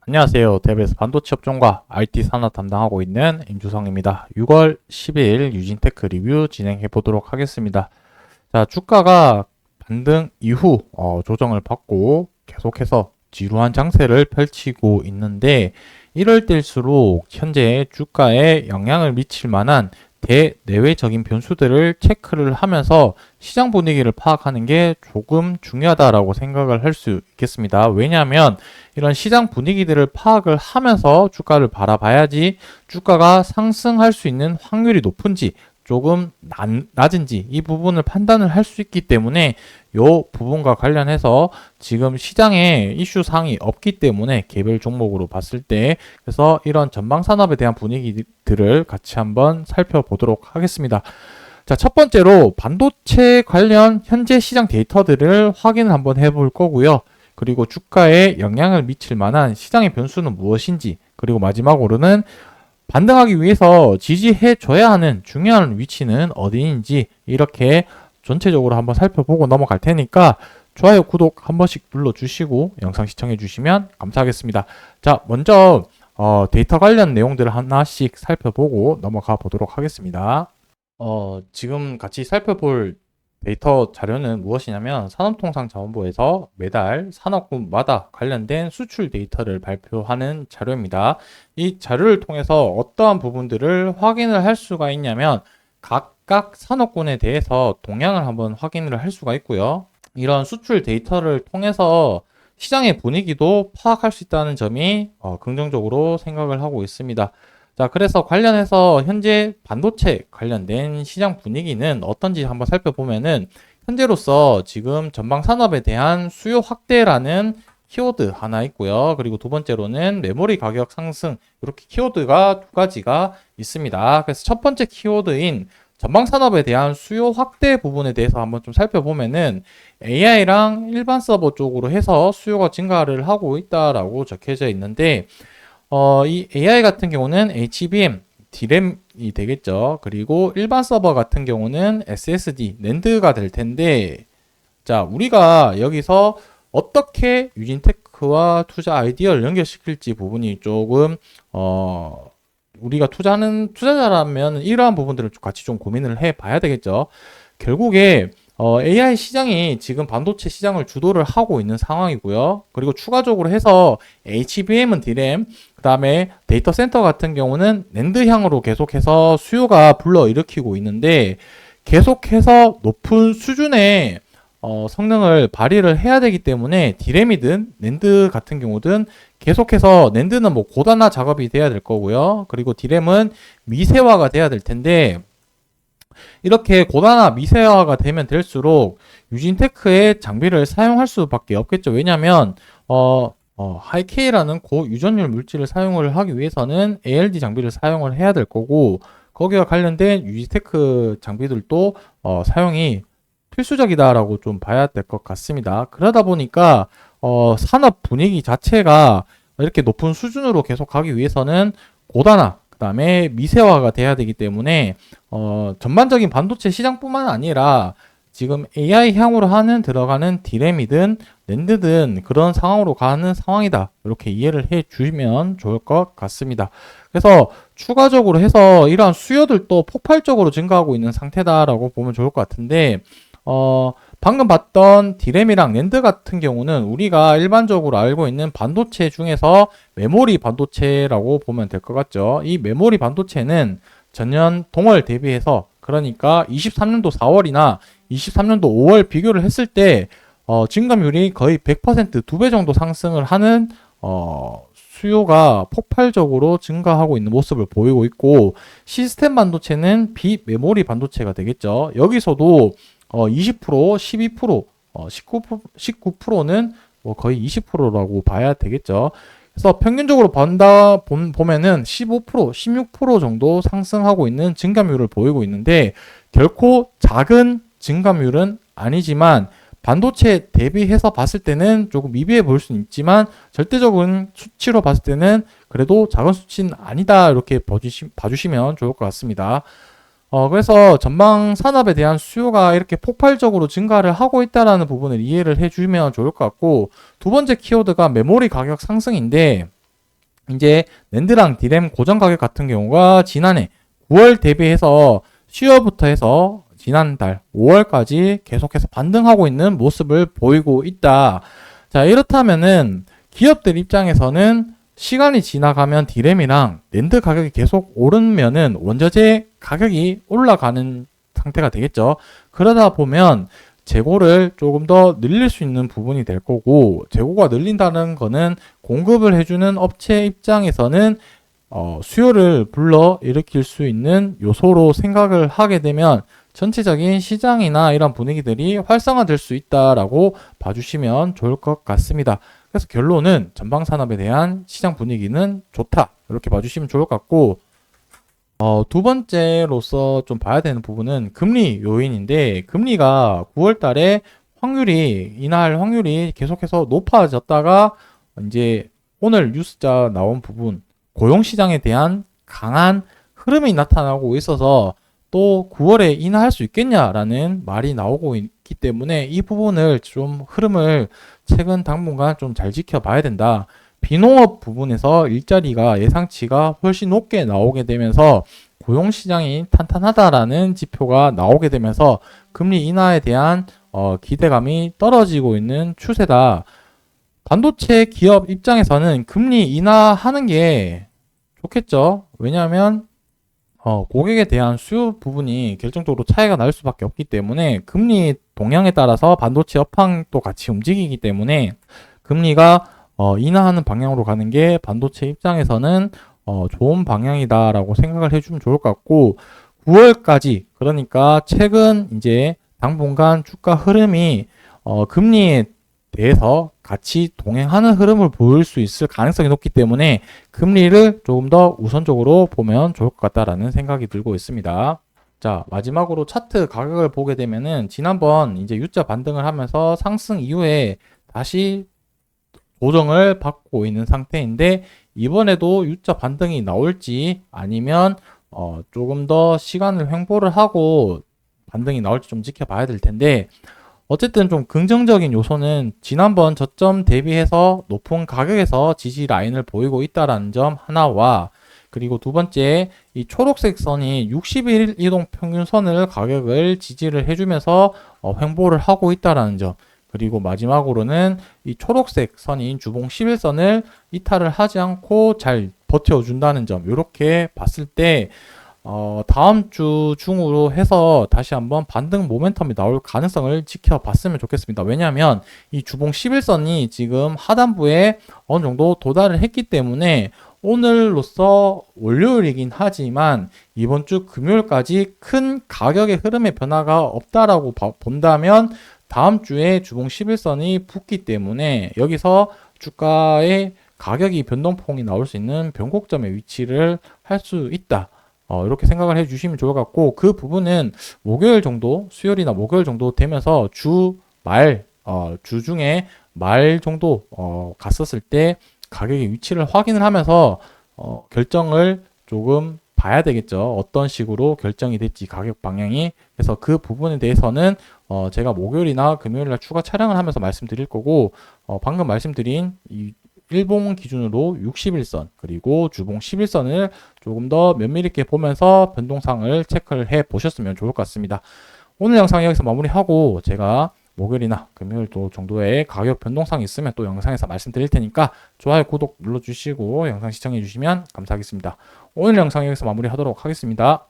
안녕하세요. 대베스 반도체 업종과 IT 산업 담당하고 있는 임주성입니다. 6월 10일 유진테크 리뷰 진행해 보도록 하겠습니다. 자, 주가가 반등 이후 조정을 받고 계속해서 지루한 장세를 펼치고 있는데 이럴 때일수록 현재 주가에 영향을 미칠 만한 대내외적인 변수들을 체크를 하면서 시장 분위기를 파악하는 게 조금 중요하다라고 생각을 할 수 있겠습니다. 왜냐하면 이런 시장 분위기들을 파악을 하면서 주가를 바라봐야지 주가가 상승할 수 있는 확률이 높은지 조금 낮은지 이 부분을 판단을 할 수 있기 때문에 이 부분과 관련해서 지금 시장에 이슈 사항이 없기 때문에 개별 종목으로 봤을 때 그래서 이런 전방 산업에 대한 분위기들을 같이 한번 살펴보도록 하겠습니다. 자, 첫 번째로 반도체 관련 현재 시장 데이터들을 확인을 한번 해볼 거고요. 그리고 주가에 영향을 미칠 만한 시장의 변수는 무엇인지, 그리고 마지막으로는 반등하기 위해서 지지해줘야 하는 중요한 위치는 어디인지 이렇게 전체적으로 한번 살펴보고 넘어갈 테니까 좋아요, 구독 한 번씩 눌러주시고 영상 시청해 주시면 감사하겠습니다. 자, 먼저 데이터 관련 내용들을 하나씩 살펴보고 넘어가 보도록 하겠습니다. 지금 같이 살펴볼 데이터 자료는 무엇이냐면 산업통상자원부에서 매달 산업군마다 관련된 수출 데이터를 발표하는 자료입니다. 이 자료를 통해서 어떠한 부분들을 확인을 할 수가 있냐면 각각 산업군에 대해서 동향을 한번 확인을 할 수가 있고요. 이런 수출 데이터를 통해서 시장의 분위기도 파악할 수 있다는 점이 긍정적으로 생각을 하고 있습니다. 자, 그래서 관련해서 현재 반도체 관련된 시장 분위기는 어떤지 한번 살펴보면은 현재로서 지금 전방 산업에 대한 수요 확대라는 키워드 하나 있고요. 그리고 두 번째로는 메모리 가격 상승, 이렇게 키워드가 두 가지가 있습니다. 그래서 첫 번째 키워드인 전방 산업에 대한 수요 확대 부분에 대해서 한번 좀 살펴보면은 AI랑 일반 서버 쪽으로 해서 수요가 증가를 하고 있다라고 적혀져 있는데 이 AI 같은 경우는 HBM, DRAM이 되겠죠. 그리고 일반 서버 같은 경우는 SSD, NAND가 될 텐데, 자, 우리가 여기서 어떻게 유진테크와 투자 아이디어를 연결시킬지 부분이 조금, 우리가 투자하는 투자자라면 이러한 부분들을 같이 좀 고민을 해 봐야 되겠죠. 결국에 AI 시장이 지금 반도체 시장을 주도를 하고 있는 상황이고요. 그리고 추가적으로 해서 HBM은 DRAM, 그 다음에 데이터 센터 같은 경우는 낸드향으로 계속해서 수요가 불러일으키고 있는데 계속해서 높은 수준의 성능을 발휘를 해야 되기 때문에 DRAM이든 낸드 같은 경우든 계속해서 낸드는 뭐 고단화 작업이 돼야 될 거고요. 그리고 DRAM은 미세화가 돼야 될 텐데 이렇게 고단화 미세화가 되면 될수록 유진테크의 장비를 사용할 수밖에 없겠죠. 왜냐하면 하이K라는 고유전율 물질을 사용을 하기 위해서는 ALD 장비를 사용을 해야 될 거고 거기와 관련된 유진테크 장비들도 사용이 필수적이다라고 좀 봐야 될 것 같습니다. 그러다 보니까 산업 분위기 자체가 이렇게 높은 수준으로 계속 가기 위해서는 고단화 그 다음에 미세화가 돼야 되기 때문에 전반적인 반도체 시장뿐만 아니라 지금 AI 향으로 들어가는 DRAM이든 낸드든 그런 상황으로 가는 상황이다. 이렇게 이해를 해 주시면 좋을 것 같습니다. 그래서 추가적으로 해서 이러한 수요들도 폭발적으로 증가하고 있는 상태다라고 보면 좋을 것 같은데 방금 봤던 DRAM이랑 낸드 같은 경우는 우리가 일반적으로 알고 있는 반도체 중에서 메모리 반도체라고 보면 될 것 같죠. 이 메모리 반도체는 전년 동월 대비해서 그러니까 23년도 4월이나 23년도 5월 비교를 했을 때 증감률이 거의 100% 2배 정도 상승을 하는 수요가 폭발적으로 증가하고 있는 모습을 보이고 있고 시스템 반도체는 비메모리 반도체가 되겠죠. 여기서도 20%, 12%, 19%는 뭐 거의 20%라고 봐야 되겠죠. 그래서 평균적으로 보면은 15%, 16% 정도 상승하고 있는 증감률을 보이고 있는데 결코 작은 증감률은 아니지만 반도체 대비해서 봤을 때는 조금 미비해 보일 수는 있지만 절대적인 수치로 봤을 때는 그래도 작은 수치는 아니다 이렇게 봐주시면 좋을 것 같습니다. 그래서 전방 산업에 대한 수요가 이렇게 폭발적으로 증가를 하고 있다는 부분을 이해를 해주면 좋을 것 같고 두 번째 키워드가 메모리 가격 상승인데 이제 낸드랑 디램 고정 가격 같은 경우가 지난해 9월 대비해서 10월부터 해서 지난달 5월까지 계속해서 반등하고 있는 모습을 보이고 있다. 자, 이렇다면은 기업들 입장에서는 시간이 지나가면 디램이랑 낸드 가격이 계속 오르면은 원자재 가격이 올라가는 상태가 되겠죠. 그러다 보면 재고를 조금 더 늘릴 수 있는 부분이 될 거고, 재고가 늘린다는 거는 공급을 해주는 업체 입장에서는 수요를 불러 일으킬 수 있는 요소로 생각을 하게 되면 전체적인 시장이나 이런 분위기들이 활성화될 수 있다라고 봐주시면 좋을 것 같습니다. 그래서 결론은 전방 산업에 대한 시장 분위기는 좋다, 이렇게 봐주시면 좋을 것 같고, 두 번째로서 좀 봐야 되는 부분은 금리 요인인데, 금리가 9월 달에 인하할 확률이 계속해서 높아졌다가 이제 오늘 뉴스자 나온 부분, 고용시장에 대한 강한 흐름이 나타나고 있어서 또 9월에 인하할 수 있겠냐라는 말이 나오고 있기 때문에 이 부분을 좀 흐름을 최근 당분간 좀 잘 지켜봐야 된다. 비농업 부분에서 일자리가 예상치가 훨씬 높게 나오게 되면서 고용시장이 탄탄하다라는 지표가 나오게 되면서 금리 인하에 대한 기대감이 떨어지고 있는 추세다. 반도체 기업 입장에서는 금리 인하하는 게 좋겠죠. 왜냐하면 고객에 대한 수요 부분이 결정적으로 차이가 날 수밖에 없기 때문에 금리 동향에 따라서 반도체 업황도 같이 움직이기 때문에 금리가 인하하는 방향으로 가는 게 반도체 입장에서는 좋은 방향이다라고 생각을 해주면 좋을 것 같고, 9월까지, 그러니까 최근 이제 당분간 주가 흐름이 금리에 대해서 같이 동행하는 흐름을 보일 수 있을 가능성이 높기 때문에 금리를 조금 더 우선적으로 보면 좋을 것 같다라는 생각이 들고 있습니다. 자, 마지막으로 차트 가격을 보게 되면은 지난번 이제 U자 반등을 하면서 상승 이후에 다시 조정을 받고 있는 상태인데, 이번에도 U자 반등이 나올지 아니면 조금 더 시간을 횡보를 하고 반등이 나올지 좀 지켜봐야 될 텐데, 어쨌든 좀 긍정적인 요소는 지난번 저점 대비해서 높은 가격에서 지지 라인을 보이고 있다라는 점 하나와, 그리고 두 번째, 이 초록색 선이 60일 이동 평균선을 가격을 지지를 해주면서 횡보를 하고 있다라는 점, 그리고 마지막으로는 이 초록색 선인 주봉 11선을 이탈을 하지 않고 잘 버텨준다는 점, 이렇게 봤을 때 다음 주 중으로 해서 다시 한번 반등 모멘텀이 나올 가능성을 지켜봤으면 좋겠습니다. 왜냐하면 이 주봉 11선이 지금 하단부에 어느 정도 도달을 했기 때문에 오늘로써 월요일이긴 하지만 이번 주 금요일까지 큰 가격의 흐름의 변화가 없다라고 본다면 다음 주에 주봉 11선이 붙기 때문에 여기서 주가의 가격이 변동폭이 나올 수 있는 변곡점의 위치를 할 수 있다. 이렇게 생각을 해주시면 좋을 것 같고, 그 부분은 목요일 정도, 수요일이나 목요일 정도 되면서 주 중에 말 정도 갔었을 때 가격의 위치를 확인을 하면서 결정을 조금 봐야 되겠죠. 어떤 식으로 결정이 될지 가격 방향이. 그래서 그 부분에 대해서는 제가 목요일이나 금요일날 추가 촬영을 하면서 말씀드릴 거고, 방금 말씀드린 이 일봉 기준으로 60일선 그리고 주봉 11선을 조금 더 면밀히 있게 보면서 변동상을 체크를 해 보셨으면 좋을 것 같습니다. 오늘 영상 여기서 마무리하고 제가 목요일이나 금요일 정도의 가격 변동상이 있으면 또 영상에서 말씀드릴 테니까 좋아요, 구독 눌러주시고 영상 시청해 주시면 감사하겠습니다. 오늘 영상 여기서 마무리하도록 하겠습니다.